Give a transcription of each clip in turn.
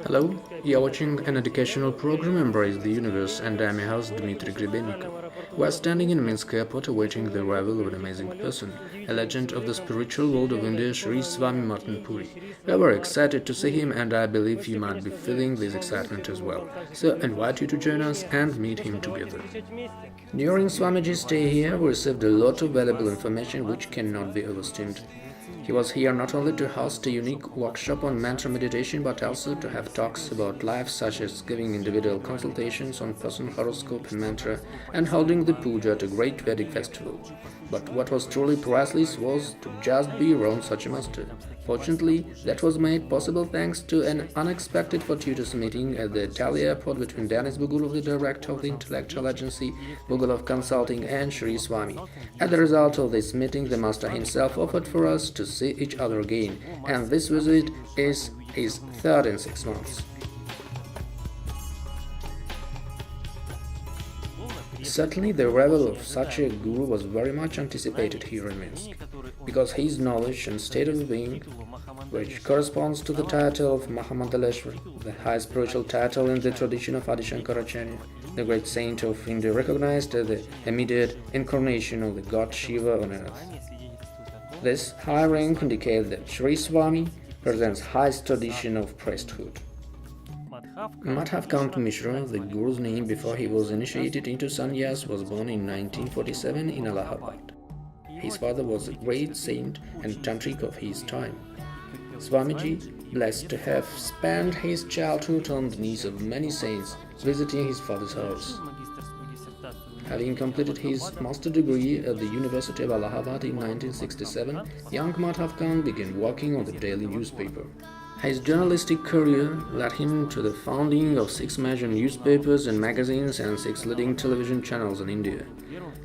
Hello, you're watching an educational program Embrace the Universe, and I'm your host Dmitry Gribennikov. We're standing in Minsk airport awaiting the arrival of an amazing person, a legend of the spiritual world of India, Sri Swami Maartand Puri. We are very excited to see him, and I believe you might be feeling this excitement as well. So I invite you to join us and meet him together. During Swamiji's stay here, we received a lot of valuable information which cannot be overstated. He was here not only to host a unique workshop on mantra meditation but also to have talks about life such as giving individual consultations on personal horoscope and mantra and holding the puja at a great Vedic festival. But what was truly priceless was to just be around such a master. Fortunately, that was made possible thanks to an unexpected fortuitous meeting at the Delhi airport between Dennis Bugulov, the director of the intellectual agency Bugulov Consulting, and Sri Swami. As a result of this meeting, the master himself offered for us to see each other again, and this visit is his third in 6 months. Certainly, the arrival of such a guru was very much anticipated here in Minsk, because his knowledge and state of being, which corresponds to the title of Mahamandleshwar, the high spiritual title in the tradition of Adi Shankaracharya, the great saint of India, recognized as the immediate incarnation of the god Shiva on earth. This high rank indicates that Sri Swami presents highest tradition of priesthood. Madhavkant Mishra, the Guru's name before he was initiated into sannyas, was born in 1947 in Allahabad. His father was a great saint and tantric of his time. Swamiji, blessed to have spent his childhood on the knees of many saints, visiting his father's house. Having completed his master degree at the University of Allahabad in 1967, young Madhavkant began working on the daily newspaper. His journalistic career led him to the founding of 6 major newspapers and magazines and 6 leading television channels in India.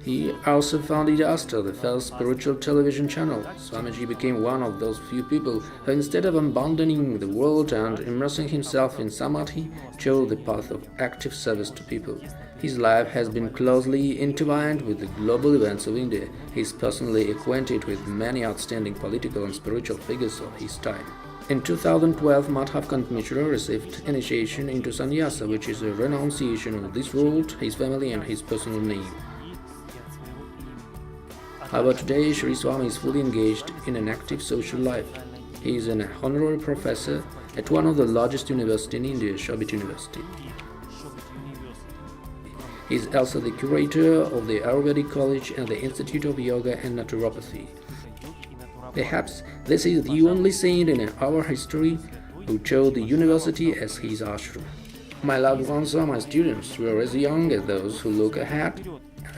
He also founded Asta, the first spiritual television channel. Swamiji became one of those few people who, instead of abandoning the world and immersing himself in samadhi, chose the path of active service to people. His life has been closely intertwined with the global events of India. He is personally acquainted with many outstanding political and spiritual figures of his time. In 2012, Madhavkant Mishra received initiation into sannyasa, which is a renunciation of this world, his family and his personal name. However, today Sri Swami is fully engaged in an active social life. He is an honorary professor at one of the largest universities in India, Shobit University. He is also the curator of the Ayurvedic College and the Institute of Yoga and Naturopathy. Perhaps this is the only saint in our history who chose the university as his ashram. My loved ones are my students, who are as young as those who look ahead,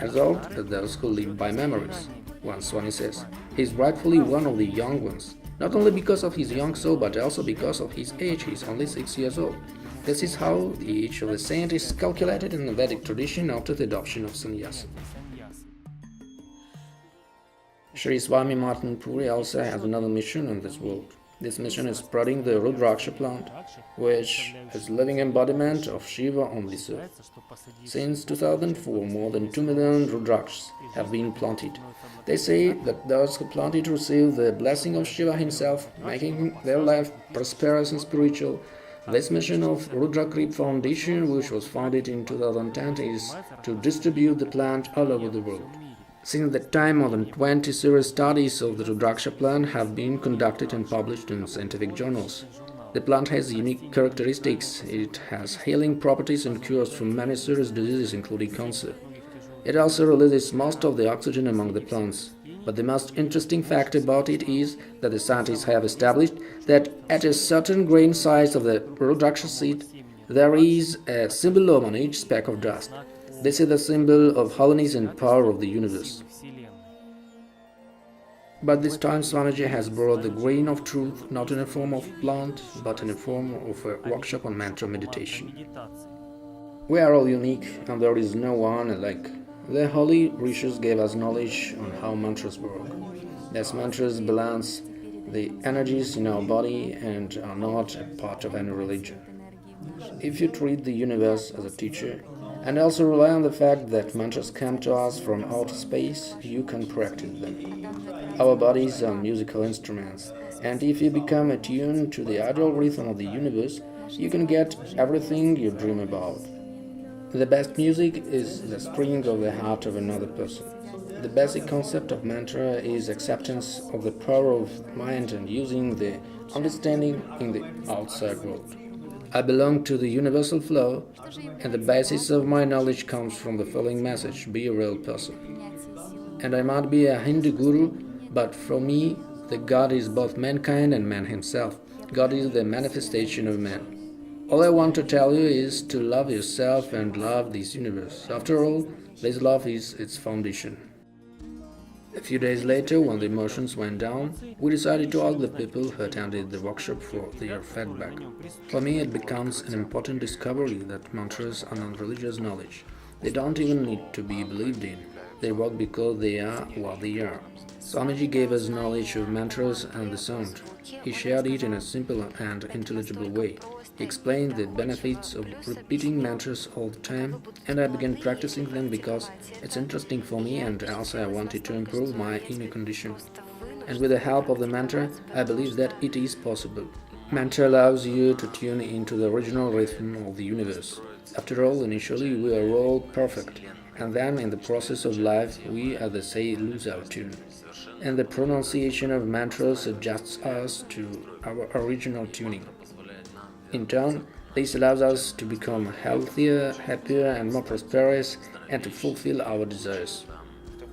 as old as those who live by memories. One Swami says, he is rightfully one of the young ones, not only because of his young soul but also because of his age. He is only 6 years old. This is how the age of the saint is calculated in the Vedic tradition after the adoption of sannyasa. Sri Swami Maartand Puri also has another mission in this world. This mission is spreading the Rudraksha plant, which is living embodiment of Shiva on this earth. Since 2004, more than 2 million Rudrakshas have been planted. They say that those who plant it receive the blessing of Shiva himself, making their life prosperous and spiritual. This mission of Rudrakrit Foundation, which was founded in 2010, is to distribute the plant all over the world. Since that time, more than 20 serious studies of the Rudraksha plant have been conducted and published in scientific journals. The plant has unique characteristics. It has healing properties and cures for many serious diseases, including cancer. It also releases most of the oxygen among the plants. But the most interesting fact about it is that the scientists have established that at a certain grain size of the Rudraksha seed, there is a symbol on each speck of dust. This is the symbol of holiness and power of the universe. But this time Swamiji has brought the grain of truth not in a form of plant, but in a form of a workshop on mantra meditation. We are all unique and there is no one alike. The holy rishis gave us knowledge on how mantras work. These mantras balance the energies in our body and are not a part of any religion. If you treat the universe as a teacher, And also rely on the fact that mantras come to us from outer space, you can practice them. Our bodies are musical instruments, and if you become attuned to the ideal rhythm of the universe, you can get everything you dream about. The best music is the spring of the heart of another person. The basic concept of mantra is acceptance of the power of mind and using the understanding in the outside world. I belong to the universal flow, and the basis of my knowledge comes from the following message: be a real person. And I might be a Hindu guru, but for me, the God is both mankind and man himself. God is the manifestation of man. All I want to tell you is to love yourself and love this universe. After all, this love is its foundation. A few days later, when the emotions went down, we decided to ask the people who attended the workshop for their feedback. For me, it becomes an important discovery that mantras are non-religious knowledge. They don't even need to be believed in. They work because they are what they are. Swamiji gave us knowledge of mantras and the sound. He shared it in a simple and intelligible way. He explained the benefits of repeating mantras all the time, and I began practicing them because it's interesting for me and also I wanted to improve my inner condition. And with the help of the mantra, I believe that it is possible. Mantra allows you to tune into the original rhythm of the universe. After all, initially we are all perfect, and then in the process of life we, as they say, lose our tune. And the pronunciation of mantras adjusts us to our original tuning. In turn, this allows us to become healthier, happier and more prosperous and to fulfill our desires.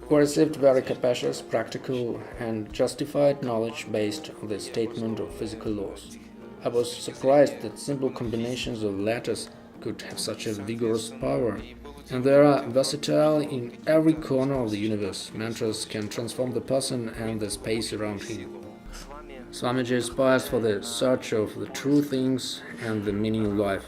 We received very capacious, practical and justified knowledge based on the statement of physical laws. I was surprised that simple combinations of letters could have such a vigorous power, and they are versatile in every corner of the universe. Mantras can transform the person and the space around him. Swamiji aspires for the search of the true things and the meaning of life.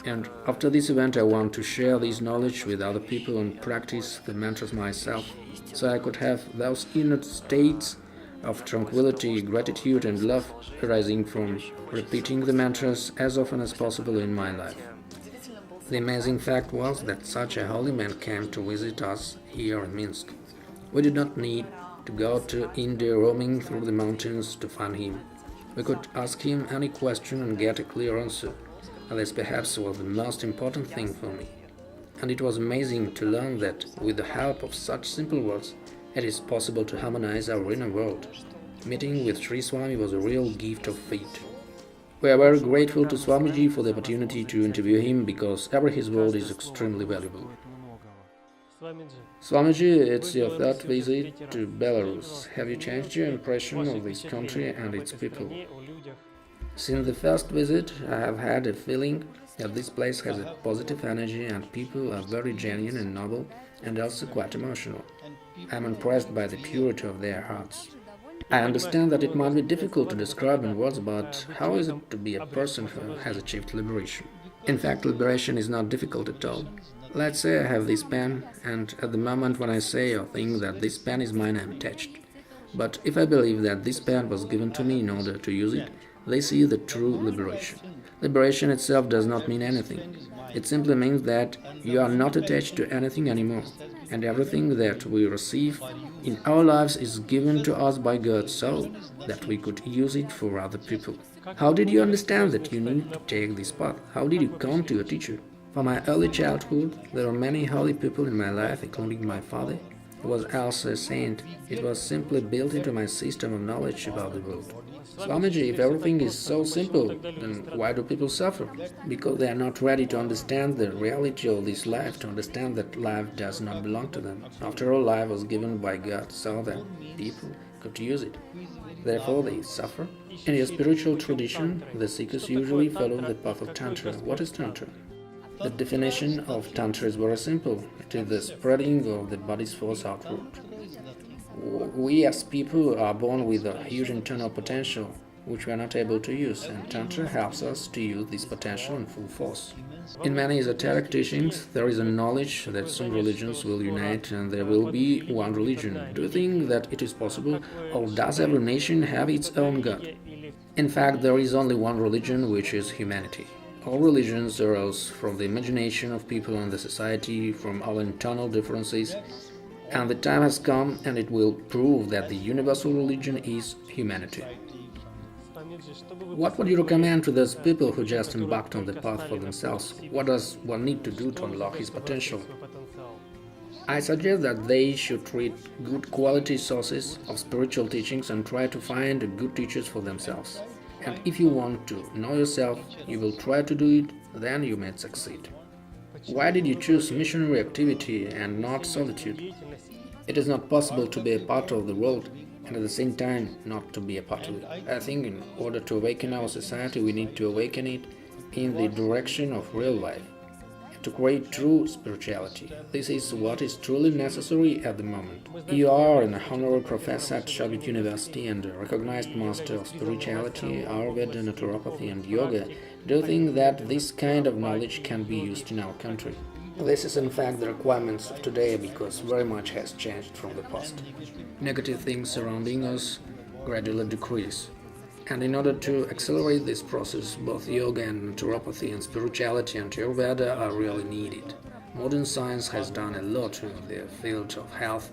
And after this event, I want to share this knowledge with other people and practice the mantras myself, so I could have those inner states of tranquility, gratitude and love arising from repeating the mantras as often as possible in my life. The amazing fact was that such a holy man came to visit us here in Minsk. We did not need to go to India roaming through the mountains to find him. We could ask him any question and get a clear answer. And this perhaps was the most important thing for me. And it was amazing to learn that with the help of such simple words, it is possible to harmonize our inner world. Meeting with Sri Swami was a real gift of fate. We are very grateful to Swamiji for the opportunity to interview him because every his word is extremely valuable. Swamiji, it's your third visit to Belarus. Have you changed your impression of this country and its people? Since the first visit, I have had a feeling that this place has a positive energy and people are very genuine and noble and also quite emotional. I am impressed by the purity of their hearts. I understand that it might be difficult to describe in words, but how is it to be a person who has achieved liberation? In fact, liberation is not difficult at all. Let's say I have this pen, and at the moment when I say or think that this pen is mine, I am attached. But if I believe that this pen was given to me in order to use it, this is the true liberation. Liberation itself does not mean anything. It simply means that you are not attached to anything anymore, and everything that we receive in our lives is given to us by God so that we could use it for other people. How did you understand that you need to take this path? How did you come to your teacher? From my early childhood, there are many holy people in my life, including my father, who was also a saint. It was simply built into my system of knowledge about the world. Swamiji, if everything is so simple, then why do people suffer? Because they are not ready to understand the reality of this life, to understand that life does not belong to them. After all, life was given by God so that people could use it. Therefore, they suffer. In your spiritual tradition, the seekers usually follow the path of Tantra. What is Tantra? The definition of Tantra is very simple. It is the spreading of the body's force outward. We as people are born with a huge internal potential, which we are not able to use, and Tantra helps us to use this potential in full force. In many esoteric teachings, there is a knowledge that some religions will unite and there will be one religion. Do you think that it is possible, or does every nation have its own God? In fact, there is only one religion, which is humanity. All religions arose from the imagination of people and the society, from our internal differences, and the time has come and it will prove that the universal religion is humanity. What would you recommend to those people who just embarked on the path for themselves? What does one need to do to unlock his potential? I suggest that they should read good quality sources of spiritual teachings and try to find good teachers for themselves. And if you want to know yourself, you will try to do it, then you may succeed. Why did you choose missionary activity and not solitude? It is not possible to be a part of the world and at the same time not to be a part of it. I think in order to awaken our society, we need to awaken it in the direction of real life, to create true spirituality. This is what is truly necessary at the moment. You are an honorary professor at Shabbat University and a recognized master of spirituality, Ayurveda, naturopathy and yoga. Do you think that this kind of knowledge can be used in our country? This is in fact the requirements of today because very much has changed from the past. Negative things surrounding us gradually decrease. And in order to accelerate this process, both yoga and naturopathy and spirituality and Ayurveda are really needed. Modern science has done a lot in the field of health.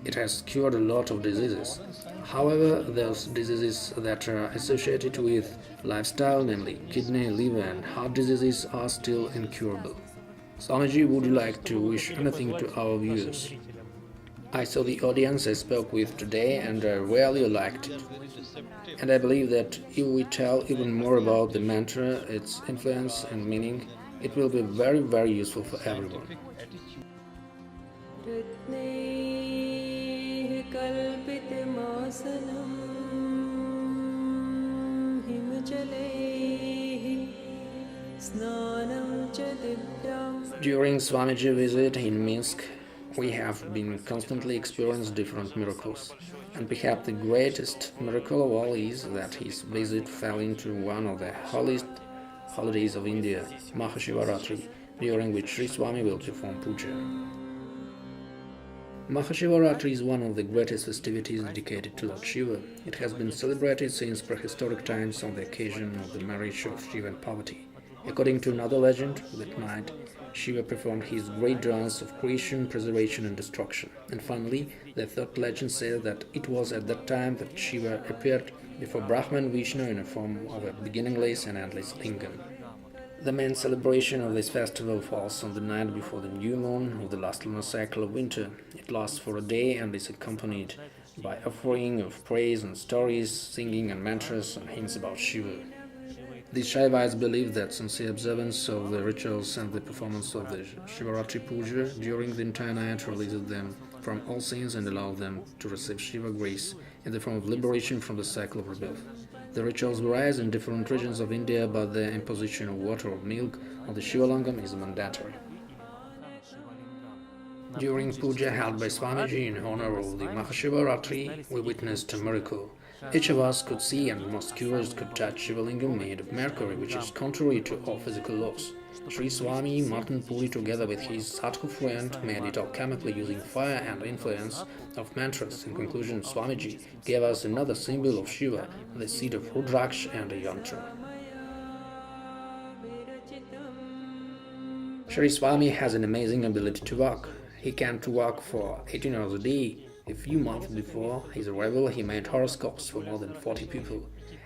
It has cured a lot of diseases. However, those diseases that are associated with lifestyle, namely kidney, liver and heart diseases, are still incurable. Swamiji, would you like to wish anything to our viewers? I saw the audience I spoke with today and I really liked it. And I believe that if we tell even more about the mantra, its influence and meaning, it will be very, very useful for everyone. During Swamiji visit in Minsk, we have been constantly experiencing different miracles. And perhaps the greatest miracle of all is that his visit fell into one of the holiest holidays of India, Mahashivaratri, during which Sri Swami will perform puja. Mahashivaratri is one of the greatest festivities dedicated to Lord Shiva. It has been celebrated since prehistoric times on the occasion of the marriage of Shiva and Parvati. According to another legend, that night Shiva performed his great dance of creation, preservation and destruction. And finally, the third legend says that it was at that time that Shiva appeared before Brahma and Vishnu in a form of a beginningless and endless lingam. The main celebration of this festival falls on the night before the new moon of the last lunar cycle of winter. It lasts for a day and is accompanied by offering of praise and stories, singing and mantras and hints about Shiva. The Shaivites believe that sincere observance of the rituals and the performance of the Shivaratri Puja during the entire night releases them from all sins and allows them to receive Shiva grace in the form of liberation from the cycle of rebirth. The rituals vary in different regions of India, but the imposition of water or milk on the Shiva lingam is mandatory. During puja held by Swamiji in honor of the Mahashivaratri, we witnessed a miracle. Each of us could see and most curious could touch Shiva lingam made of mercury, which is contrary to all physical laws. Sri Swami, Maartand Puri, together with his sadhu friend, made it alchemically using fire and influence of mantras. In conclusion, Swamiji gave us another symbol of Shiva, the seed of Rudraksh and a yantra. Sri Swami has an amazing ability to walk. He came to walk for 18 hours a day. A few months before his arrival, he made horoscopes for more than 40 people,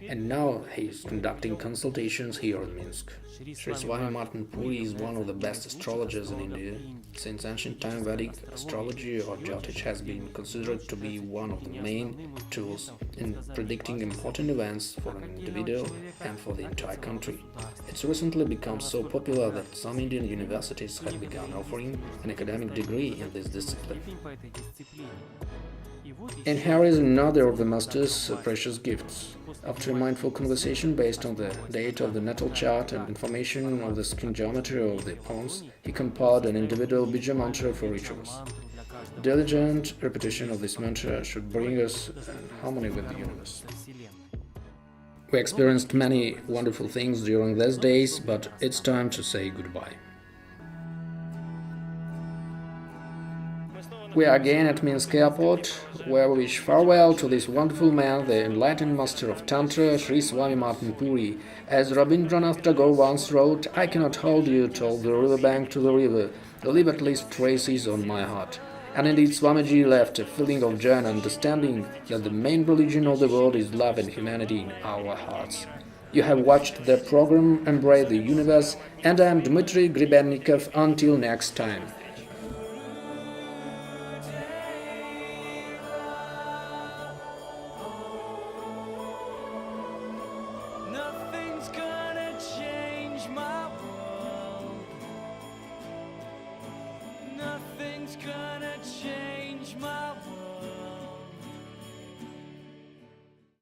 and now he is conducting consultations here in Minsk. Sri Swami Maartand Puri is one of the best astrologers in India. Since ancient time, Vedic astrology or Jyotish has been considered to be one of the main tools in predicting important events for an individual and for the entire country. It's recently become so popular that some Indian universities have begun offering an academic degree in this discipline. And here is another of the master's precious gifts. After a mindful conversation based on the date of the natal chart and information of the skin geometry of the palms, he compiled an individual bija mantra for each of us. Diligent repetition of this mantra should bring us in harmony with the universe. We experienced many wonderful things during these days, but it's time to say goodbye. We are again at Minsk airport, where we wish farewell to this wonderful man, the enlightened master of Tantra, Sri Swami Maartand Puri. As Rabindranath Tagore once wrote, I cannot hold you till the riverbank to the river, leave at least traces on my heart. And indeed, Swamiji left a feeling of joy and understanding that the main religion of the world is love and humanity in our hearts. You have watched the program Embrace the Universe, and I am Dmitry Gribennikov. Until next time. Nothing's gonna change my world. Nothing's gonna change my world.